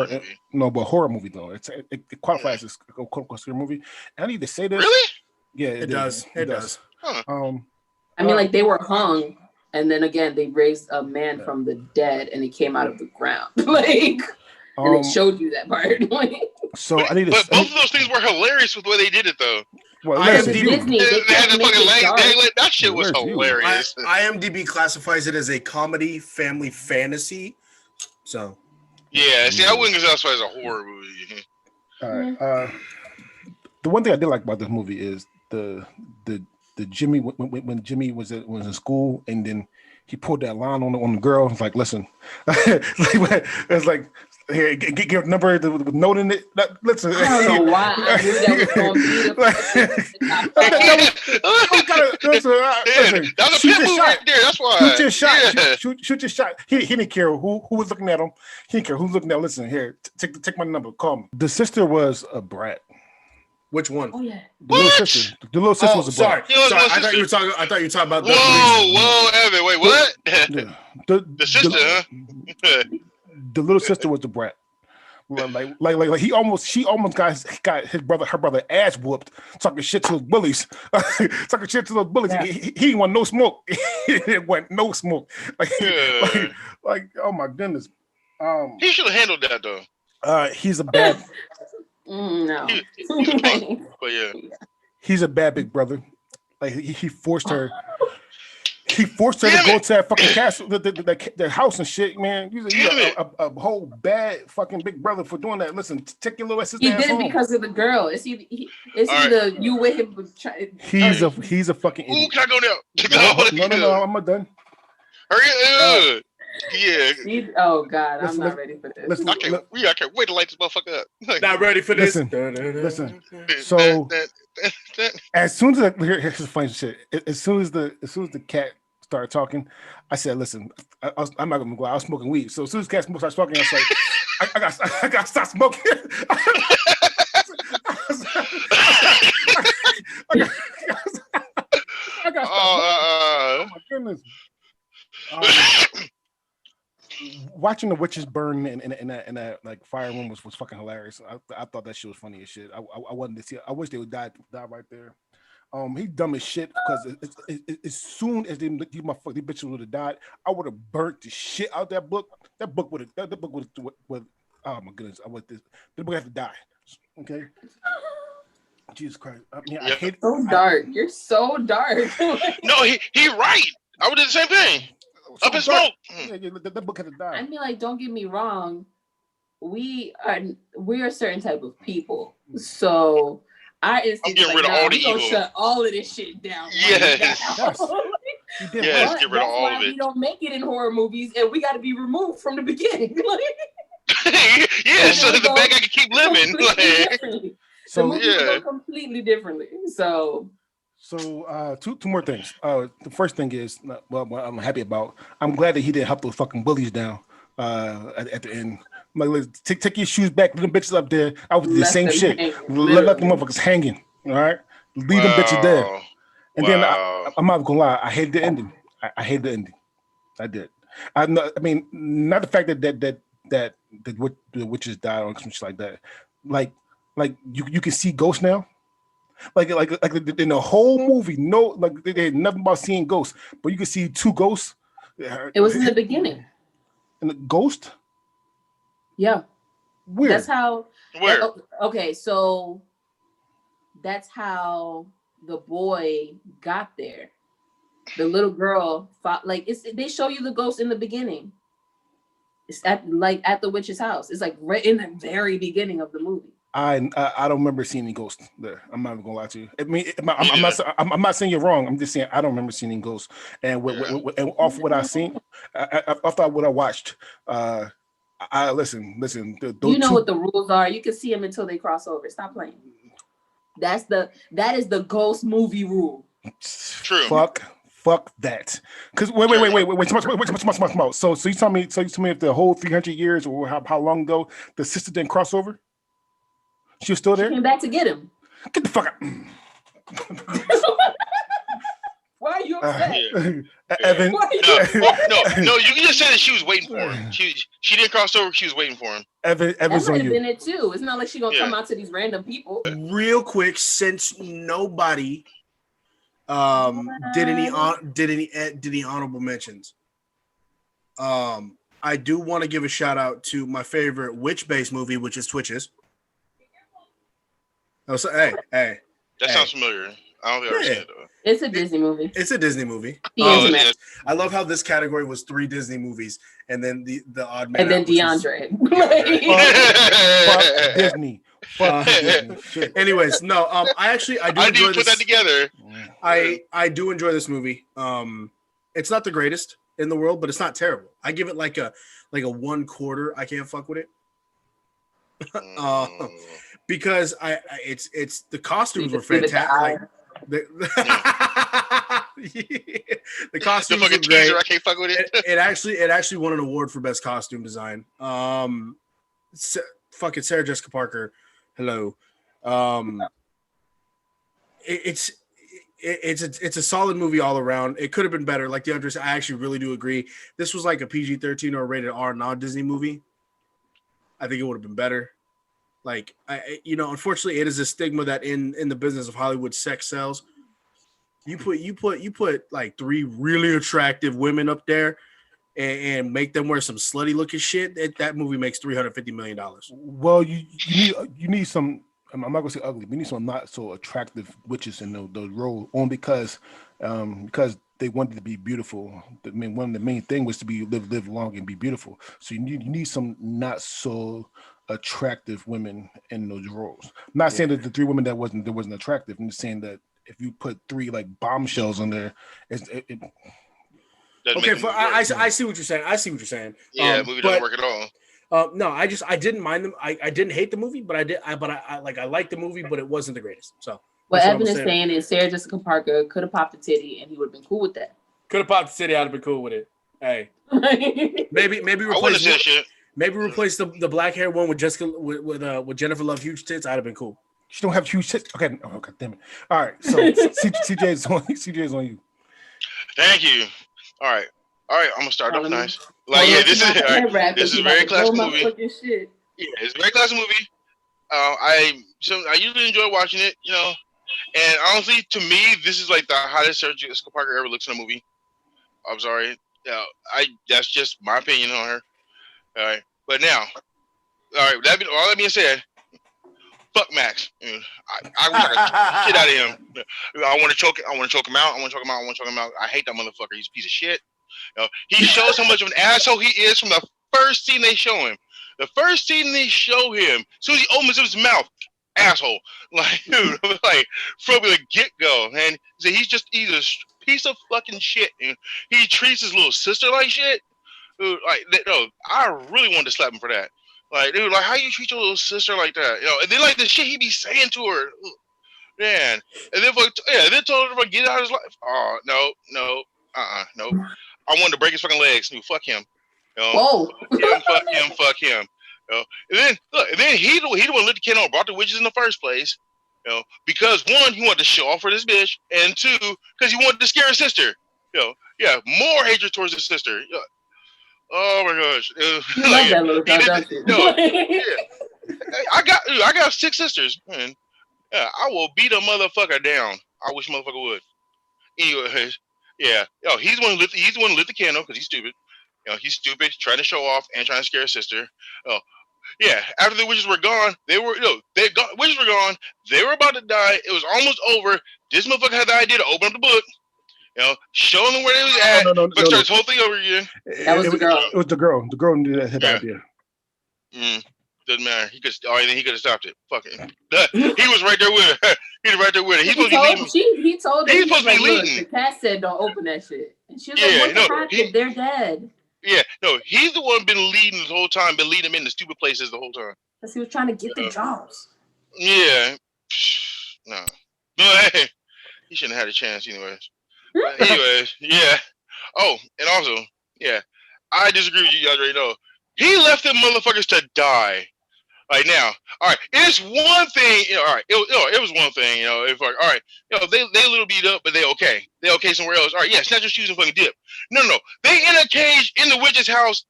movie. No, but horror movie though. It qualifies as a horror movie. And I need to say this.
Really?
Yeah,
it does. It does.
Huh.
I mean, like they were hung, and then again they raised a man from the dead, and he came out of the ground, like, and it showed you that part.
So I need to.
But both of those things were hilarious with the way they did it, though.
Well,
Disney,
that shit was hilarious.
IMDb classifies it as a comedy, family fantasy. So,
yeah, see, I wouldn't classify it as a horror movie.
All right. The one thing I did like about this movie is the Jimmy when Jimmy was in school and then he pulled that line on the girl. It's like, listen, it's like, here, get your number with note in it. Listen,
I don't know why I knew that was going to be
that was a pit move right there. That's why.
Shoot your shot. Yeah. Shoot your shot. He didn't care who was looking at him. He didn't care who's looking at. Listen, here, take my number. Call me. The sister was a brat.
Which one?
Oh yeah.
The little sister was a
sorry.
brat.
Sorry. I thought you were talking about the
Whoa, Evan, wait, what?
Yeah.
The sister, huh?
The little sister was the brat. Like she almost got her brother ass whooped, talking shit to those bullies.
Yeah.
He didn't want no smoke. He didn't want no smoke. Like oh my goodness.
He should have handled that though.
He's a bad.
No.
But yeah.
He's a bad big brother. Like he forced her. He forced her to go to that fucking castle, the house and shit, man. He's a whole bad fucking big brother for doing that. Listen, take your little sister.
He did it because of the girl. It's either you with him.
He's a fucking idiot.
Ooh, can I go now?
No, I'm not done.
Hurry up. Yeah.
Oh God, I'm not ready for this.
I can't wait to light this motherfucker up.
Not ready for this.
Listen. So as soon as here's the funny shit. As soon as the cat started talking, I said, "Listen, I'm not gonna go. I was smoking weed. So as soon as the cat started talking, I was like, I got to stop smoking." I got oh my goodness. Watching the witches burn in that like fire room was fucking hilarious. I thought that shit was funny as shit. I wanted to see it. I wish they would die right there. He dumb as shit because as soon as these bitches would have died, I would have burnt the shit out that book. That book would oh my goodness, the book would have to die. Okay. Jesus Christ. I mean, I hate
so dark. You're so dark.
No, he right. I would do the same thing. Up in smoke.
Yeah, that book had to die.
I mean, like, don't get me wrong. We are a certain type of people. So our instinct is like, we're gonna shut all of this shit down.
Yes.
Yes,
get rid of all of it.
We don't make it in horror movies, and we got to be removed from the beginning.
Yeah, so the bad guy can keep living.
So the movies go completely differently. So
two more things. The first thing is, well, I'm happy about. I'm glad that he didn't help those fucking bullies down at the end. I'm like, take your shoes back, leave them bitches up there. I was the same shit. Let them motherfuckers hanging. All right, leave them bitches there. And then I'm not gonna lie, I hated the ending. I hated the ending. I did. I mean, not the fact that the witches died or something like that. Like you can see ghosts now. Like in the whole movie, no, like they had nothing about seeing ghosts, but you can see two ghosts.
It was in the beginning.
And the ghost?
Yeah.
Where?
That's how.
Where?
Okay, so that's how the boy got there. The little girl fought, they show you the ghost in the beginning. It's at the witch's house. It's like right in the very beginning of the movie.
I don't remember seeing any ghosts there. I'm not even gonna lie to you. I mean, I'm not saying you're wrong. I'm just saying I don't remember seeing any ghosts. And and off what I seen, after what I watched, I listen.
You know what the rules are. You can see them until they cross over. Stop playing. That is the ghost movie rule.
True.
Fuck that. Because wait. So you tell me if the whole 300 years or how long ago the sister didn't cross over? She was still there?
She came back to get him.
Get the fuck out.
Why are you upset?
Evan.
No, you can just say that she was waiting for him. She didn't cross over, she was waiting for him.
Evan's
that might
on
have
you.
been it too. It's not like she's gonna come out to these random people.
Real quick, since nobody did any honorable mentions, I do want to give a shout out to my favorite witch-based movie, which is Twitches. Oh, so hey.
That sounds familiar. I don't think I've ever seen it though.
It's a Disney movie.
It's a Disney movie. I love how this category was 3 Disney movies, and then the odd man.
And then DeAndre.
Fuck Disney. Fuck Disney. Shit.
Anyways, no. I do enjoy
put that together.
I do enjoy this movie. It's not the greatest in the world, but it's not terrible. I give it like a 1/4. I can't fuck with it. Because it's the costumes were fantastic. The costumes were great. Teaser, I can't fuck with it. It actually won an award for best costume design. Fucking Sarah Jessica Parker. Hello. It's a solid movie all around. It could have been better. Like DeAndre said, I actually really do agree. This was like a PG-13 or rated R non-Disney movie. I think it would have been better. Like, unfortunately, it is a stigma that in the business of Hollywood, sex sells. You put like 3 really attractive women up there and make them wear some slutty looking shit. That movie makes $350 million.
Well, you need some. I'm not gonna say ugly. We need some not so attractive witches in those roles, only because they wanted to be beautiful. I mean, one of the main thing was to be live long and be beautiful. So you need some not so attractive women in those roles. I'm not saying that the 3 women that wasn't attractive. I'm just saying that if you put 3 like bombshells on there, okay.
I see what you're saying.
Yeah, the movie doesn't work at all.
No, I didn't mind them. I didn't hate the movie, but I liked the movie, but it wasn't the greatest. So
what Evan is saying is Sarah Jessica Parker could have popped a titty and he would have been cool with that.
Could have popped the titty, I'd have been cool with it. Hey, maybe replace shit. Maybe replace the black hair one with Jennifer Love huge tits. I'd have been cool.
She don't have huge tits. Okay, damn it. All right, so CJ's on you.
Thank you. All right. I'm gonna start off nice. Like, this is a very classic movie. Yeah, it's a very classic movie. I usually enjoy watching it, and honestly, to me, this is like the hottest Sarah Jessica Parker ever looks in a movie. I'm sorry. That's just my opinion on her. All right, but now, all that being said, fuck Max. I wish I could shit out of him. I want to choke him out. I hate that motherfucker. He's a piece of shit. He shows how much of an asshole he is from the first scene they show him. The first scene they show him, as soon as he opens his mouth, asshole. Like, dude, like from the get go, man. He's a piece of fucking shit. And he treats his little sister like shit. Dude, I really wanted to slap him for that. Like, dude, like how you treat your little sister like that? And then like the shit he be saying to her, man. And then then told her to get out of his life. Oh no, no. I wanted to break his fucking legs. Dude, fuck him.
Whoa.
Fuck him. And then he the one lit the candle and brought the witches in the first place. Because 1, he wanted to show off for this bitch, and 2, because he wanted to scare his sister. More hatred towards his sister. Oh my gosh.
You love that little girl, don't you?
I got 6 sisters, man. Yeah, I will beat a motherfucker down. I wish a motherfucker would. Anyways, yeah. He's the one who lit the candle because he's stupid. He's stupid, trying to show off and trying to scare his sister. Yeah. After the witches were gone, witches were gone. They were about to die. It was almost over. This motherfucker had the idea to open up the book. Showing them where they was at. But starts whole thing over again.
That was the girl.
It was the girl. The girl had the idea.
Doesn't matter. He could have stopped it. Fuck it. He was right there with her. He was right there with her. He's supposed to be leading.
He told her.
He's
He was
supposed to be
like, "Look,
leading.
the cat said don't open that shit." And she was like, "What the heck? They're dead."
Yeah, no, he's the one been leading this whole time. Been leading him into stupid places the whole time.
Because he was trying to get the jobs.
Yeah. No. But hey, he shouldn't have had a chance anyways. But anyways, yeah. Oh, and also, yeah, I disagree with you. You guys already know. He left them motherfuckers to die. Like now, all right. It's one thing. All right. It was one thing. If like, all right. They a little beat up, but they okay. They okay somewhere else. All right. Yeah. Snatch your shoes and fucking dip. No. They in a cage in the witch's house.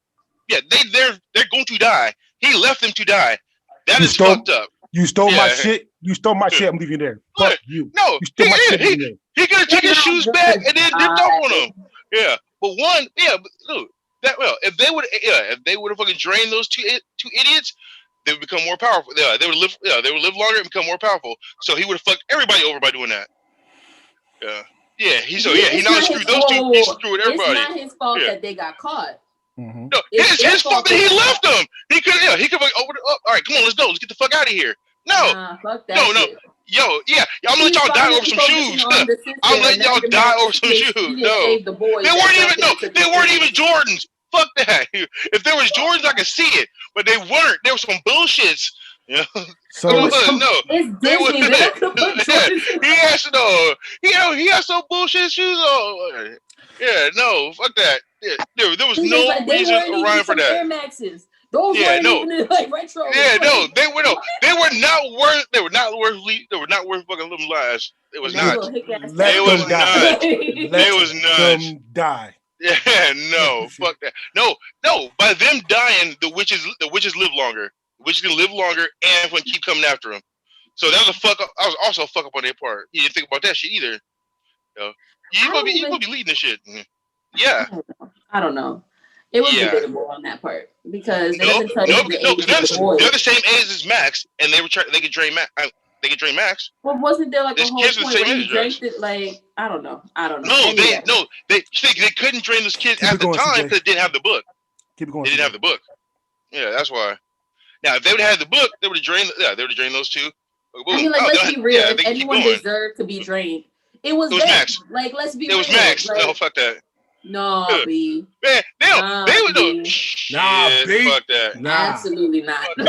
Yeah. They're going to die. He left them to die. That is fucked up.
You stole my shit. You stole my shit. I'm leaving you there. Fuck you.
No.
You stole my shit.
He could have taken his shoes back and then dipped off on them. Yeah. But one. Yeah. But look. If they would have fucking drained those two idiots, they would become more powerful. Yeah, they would live. Yeah, they would live longer and become more powerful. So he would have fucked everybody over by doing that. Yeah, yeah. He not only screwed those two. He screwed everybody.
It's not his fault that they got caught.
Mm-hmm. No, it's his fault that he left them. He could. Yeah, he could like open it up. All right, come on, let's go. Let's get the fuck out of here. No,
fuck that
no.
Shit.
Yo, yeah, I'm gonna let y'all die over some shoes. I'm letting y'all die over some shoes. No, they weren't even. No, they weren't even Jordans. Fuck that. If there was Jordans, I could see it, but they weren't. There was some bullshits. Yeah.
So
no,
it's Disney.
He has no. He has some bullshit shoes on. Yeah, no, fuck that. Yeah, there was no reason or rhyme for that.
Air Maxes. Those weren't even like retro.
Yeah, no, they were not worth. They were not worth. They were not worth fucking little lives. It was not.
It was not.
It was not.
Die.
Yeah, no, fuck that. No. By them dying, the witches live longer. The witches can live longer and can keep coming after them. So that was a fuck up. I was also a fuck up on their part. You didn't think about that shit either. You gonna be leading this shit. Yeah.
I don't know. It was debatable on that part because they doesn't tell
you they're the same age as Max, and they could drain Max. They could drain Max.
Well, wasn't there like a whole point where he drank it? Like I don't know.
No, they couldn't drain those kids at the time because they didn't have the book.
Keep it going.
They didn't have the book. Yeah, that's why. Now, if they would have had the book, they would have drained. Yeah, they would have drained those two. Boom.
I mean, like, let's be real. If anyone deserved to be drained, it was
Max.
Like, let's be real.
It was Max. Like, no, fuck that.
No, B.
Man, they would do.
Nah, B.
Fuck that.
Nah. Absolutely not.
No.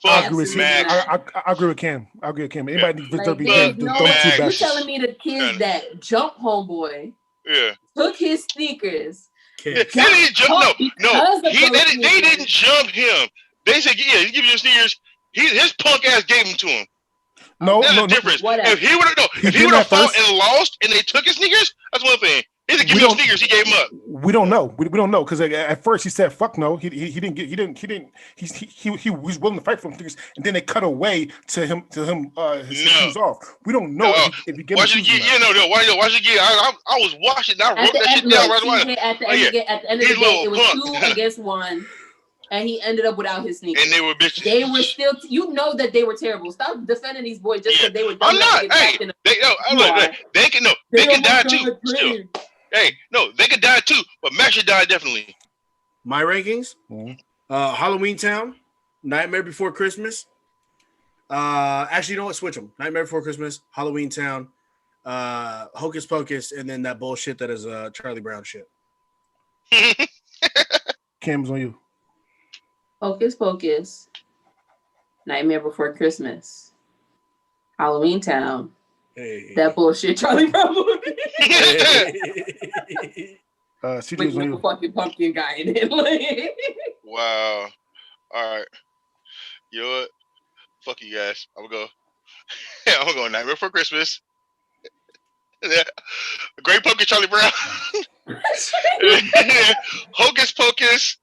I agree with Max. I agree with Cam. Anybody deserve to be drained?
You're telling me the kids that jump homeboy took his sneakers.
They didn't jump. No. They didn't jump him. They said, "Yeah, you give me your sneakers." His punk ass gave them to him.
No,
that's the difference. If he would have fought and lost, and they took his sneakers, that's one thing. He didn't give me your sneakers. He gave them up.
We don't know. We don't know because at first he said fuck no. He was willing to fight for them sneakers, and then they cut away to him his shoes off. We don't know if he gave them shoes.
Why should get? I was watching. I wrote that shit down right away.
At the end of the day, it was 2 against 1. And he ended up without his sneakers.
And they were bitches.
They were still, that they were terrible. Stop defending these boys just because they were.
I'm not. Hey, they can die too. Still. Hey, no, they could die too. But Max should die definitely.
My rankings: Halloween Town, Nightmare Before Christmas. Actually, you know what? Switch them. Nightmare Before Christmas, Halloween Town, Hocus Pocus, and then that bullshit that is Charlie Brown shit.
Cam's on you.
Hocus Pocus, Nightmare Before Christmas, Halloween Town, that bullshit Charlie Brown movie. With the fucking pumpkin guy in it.
Wow. All right. You know what? Fuck you guys. I'm gonna go Nightmare Before Christmas. Great Pumpkin Charlie Brown. Hocus Pocus.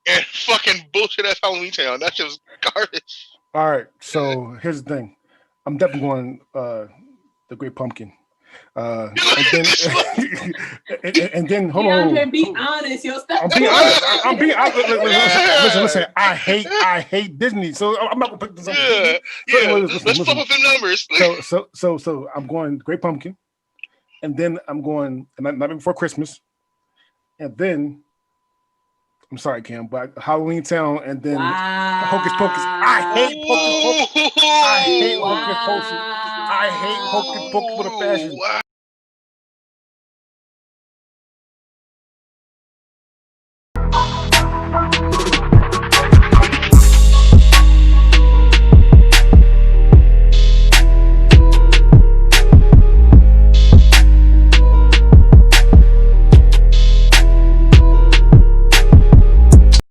And fucking bullshit ass Halloween Town. That shit was garbage.
All right, so here's the thing. I'm definitely going the Great Pumpkin. And then hold on.
Be honest, yo.
I'm being honest. I'm being honest. Listen. I hate Disney, so I'm not gonna pick this up.
Let's flip up the numbers.
So I'm going Great Pumpkin, and then I'm going Nightmare Before Christmas, and then I'm sorry, Cam, but Halloween Town and then
Wow.
Hocus Pocus. I hate Hocus Pocus. I hate Hocus Pocus. I hate Hocus Pocus with a passion.
Wow.